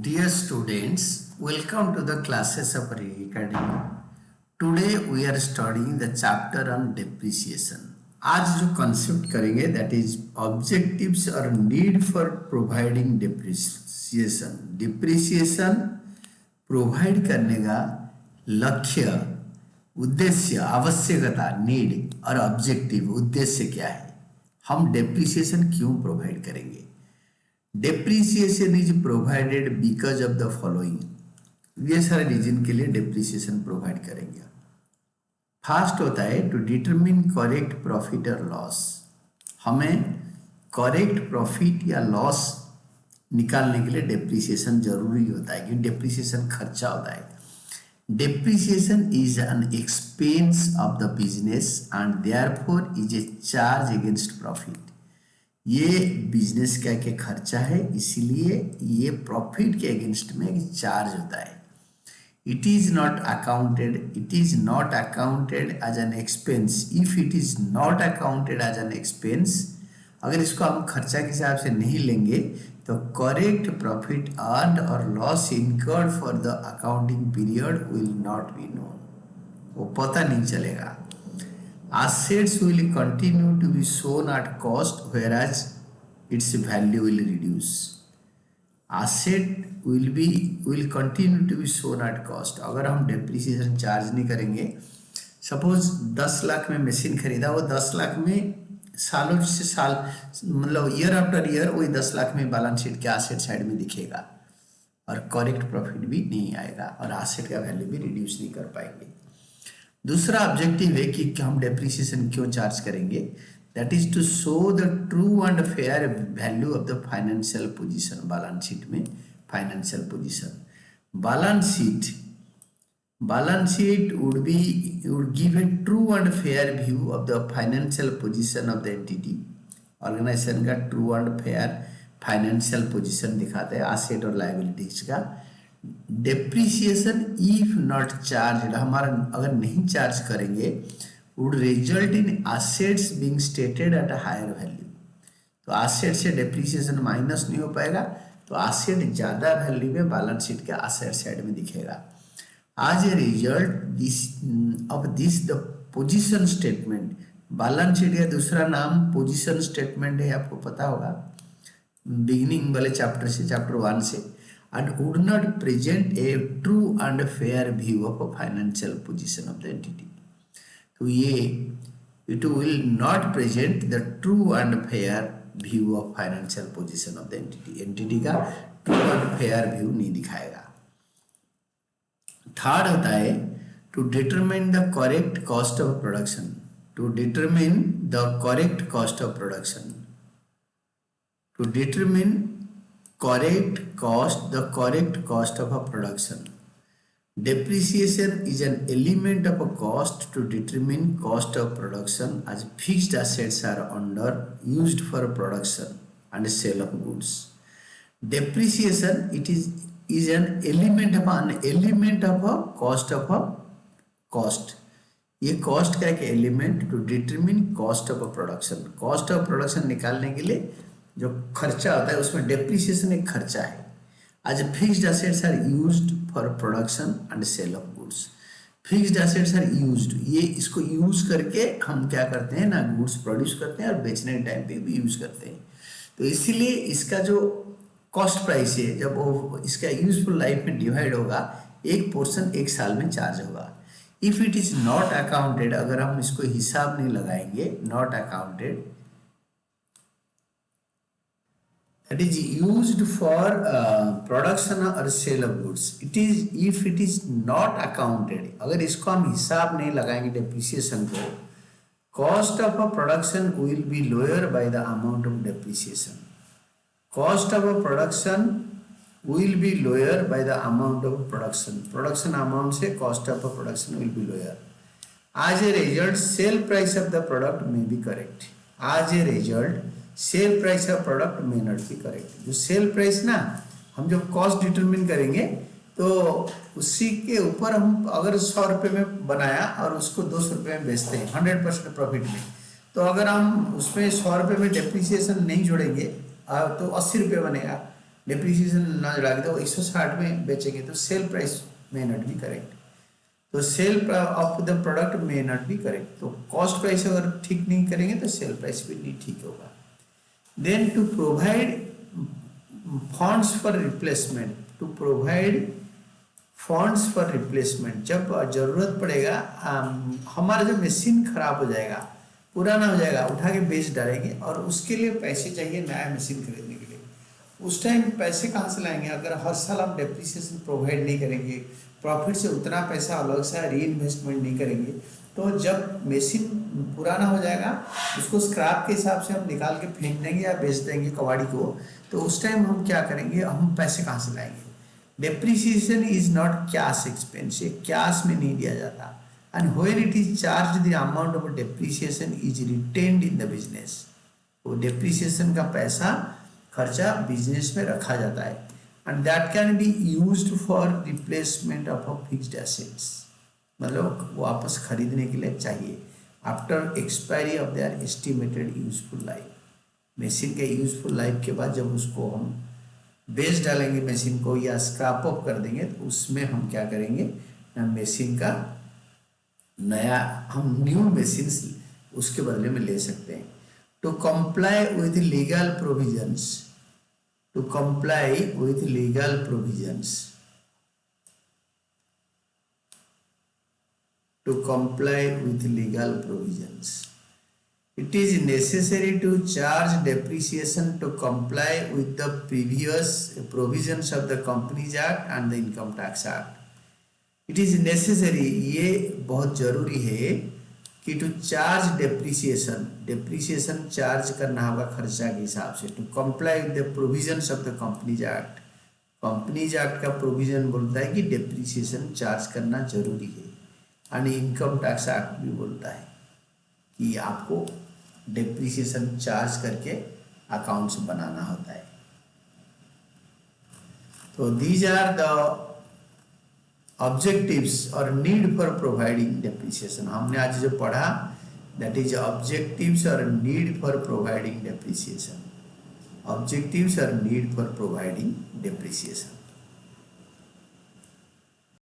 Dear students, welcome to the classes of Re Academy. Today we are studying the chapter on depreciation. आज जो concept करेंगे that is objectives or need for providing depreciation. Depreciation provide करने का लक्ष्य, उद्देश्य, आवश्यकता, need और objective उद्देश्य क्या है, हम डेप्रिसिएशन क्यों प्रोवाइड करेंगे. Depreciation is provided because of the following. ये सारे रीजन के लिए डेप्रिसिएशन प्रोवाइड करेंगे. फर्स्ट होता है टू डिटरमिन करेक्ट प्रॉफिट और लॉस. हमें करेक्ट प्रॉफिट या लॉस निकालने के लिए डेप्रिसिएशन जरूरी होता है, क्योंकि डेप्रिसिएशन खर्चा होता है. Depreciation is an expense of the business and therefore is a charge against profit. ये बिजनेस का के खर्चा है, इसीलिए ये प्रॉफिट के अगेंस्ट में एक चार्ज होता है. It is not accounted as an expense. If it is not accounted as an expense, अगर इसको हम खर्चा के हिसाब से नहीं लेंगे तो करेक्ट प्रॉफिट अर्न्ड और loss incurred for the accounting period will not be known. वो पता नहीं चलेगा. Assets will continue to be shown at cost whereas its value will reduce. Asset will continue to be shown at cost. अगर हम depreciation charge नहीं करेंगे, suppose 10 lakh में machine खरीदा, वो 10 लाख में सालों से साल मतलब ईयर आफ्टर ईयर वही 10 लाख में बैलेंस शीट के एसेट साइड में दिखेगा और करेक्ट प्रॉफिट भी नहीं आएगा और एसेट का वैल्यू भी रिड्यूस नहीं कर पाएंगे. दूसरा ऑब्जेक्टिव है कि हम डेप्रिसिएशन क्यों चार्ज करेंगे, that is to show the true and fair value of the financial position. Balance sheet में financial position, balance sheet would give a true and fair view of the financial position of the entity. Organisation का true and fair financial position दिखाते हैं asset और liabilities का. Depreciation if not charge, हमारा अगर नहीं charge करेंगे, would result in assets being stated at a higher value. तो एसेट से डेप्रिसिएशन माइनस नहीं हो पाएगा, तो एसेट ज्यादा वैल्यू में बैलेंस शीट के एसेट साइड में दिखेगा. As a result of this the position statement, balance sheet का दूसरा नाम पोजीशन स्टेटमेंट है, आपको पता होगा बिगिनिंग वाले चैप्टर से, चैप्टर 1 से. And would not present a true and fair view of a financial position of the entity. तो ये it will not present the true and fair view of financial position of the entity. Entity का true and fair view नहीं दिखाएगा. Third होता है to determine the correct cost of production. To determine the correct cost of production. To determine the correct cost of a production. Depreciation is an element of a cost to determine cost of production as fixed assets are used for production and sale of goods. Depreciation is an element of a cost of a cost. ये cost का एक element to determine cost of a production. Cost of production निकालने के लिए जो खर्चा होता है उसमें डेप्रिसिएशन एक खर्चा है. आज fixed assets are used for production and sale of goods. Fixed assets are used, ये इसको यूज करके हम क्या करते हैं ना, गुड्स प्रोड्यूस करते हैं और बेचने के टाइम पे भी यूज करते हैं. तो इसीलिए इसका जो कॉस्ट प्राइस है, जब वो इसका यूजफुल लाइफ में डिवाइड होगा, एक पोर्शन एक साल में चार्ज होगा. If it is not accounted, अगर हम इसको हिसाब नहीं लगाएंगे, not accounted, it is used for production or sale of goods. If it is not accounted, अगर इसको हम हिसाब नहीं लगाएंगे डेप्रिसिएशन को, cost of a production will be lower by the amount of depreciation. Cost of a production will be lower by the amount of production. Production amount से cost of a production will be lower. As a result, sale price of the product may be correct. As a result, sale price of product may not be correct. जो sale price ना, हम जब cost determine करेंगे तो उसी के ऊपर हम अगर 100 रुपये में बनाया और उसको 200 रुपये में बेचते हैं 100% प्रॉफिट में, तो अगर हम उसमें 100 रुपये में डेप्रिसिएशन नहीं जोड़ेंगे तो 80 रुपये बनेगा. डिप्रिसिएशन ना लगा के तो 160 में बेचेंगे तो sale price may not be correct, तो sale of the product may not be correct. तो कॉस्ट प्राइस अगर ठीक नहीं करेंगे तो सेल प्राइस भी नहीं ठीक होगा। Then to provide funds for replacement, to provide funds for replacement, जब जरूरत पड़ेगा, हमारा जो मशीन खराब हो जाएगा, पुराना हो जाएगा, उठा के बेच डालेंगे और उसके लिए पैसे चाहिए नया मशीन खरीदने के लिए। उस टाइम पैसे कहाँ से लाएंगे अगर हर साल हम डेप्रिसिएशन प्रोवाइड नहीं करेंगे, प्रॉफिट से उतना पैसा अलग से री इन्वेस्टमेंट नहीं करेंगे, तो जब मशीन पुराना हो जाएगा उसको स्क्रैप के हिसाब से हम निकाल के फेंक देंगे या बेच देंगे कबाड़ी को, तो उस टाइम हम क्या करेंगे, हम पैसे कहाँ से लाएंगे। Depreciation is not cash expense, ये कैश में नहीं दिया जाता। And when it is charge the amount of depreciation is retained in the business, वो डेप्रिसिएशन का पैसा खर्चा बिजनेस में रखा जाता है। And that can be used for replacement of a fixed assets, मतलब वापस खरीदने के लिए चाहिए after expiry of their estimated useful life. Machine के यूजफुल लाइफ के बाद जब उसको हम बेच डालेंगे मशीन को या स्क्रैप अप कर देंगे, तो उसमें हम क्या करेंगे, मशीन का नया हम न्यू मशीन उसके बदले में ले सकते हैं। To comply with legal provisions, to comply with legal provisions, to comply with legal provisions, it is necessary to charge depreciation to comply with the previous provisions of the Companies Act and the Income Tax Act. It is necessary, ये बहुत जरूरी है कि to charge depreciation, depreciation charge करना होगा खर्चा के हिसाब से, to comply with the provisions of the Companies Act. Companies Act का provision बोलता है कि depreciation charge करना जरूरी है, और Income Tax Act भी बोलता है कि आपको डेप्रिसिएशन चार्ज करके अकाउंट्स बनाना होता है। तो दीज आर द ऑब्जेक्टिव्स और नीड फॉर प्रोवाइडिंग डेप्रिसिएशन। हमने आज जो पढ़ा दैट इज ऑब्जेक्टिव्स और need for providing depreciation, objectives और नीड फॉर प्रोवाइडिंग डेप्रिसिएशन।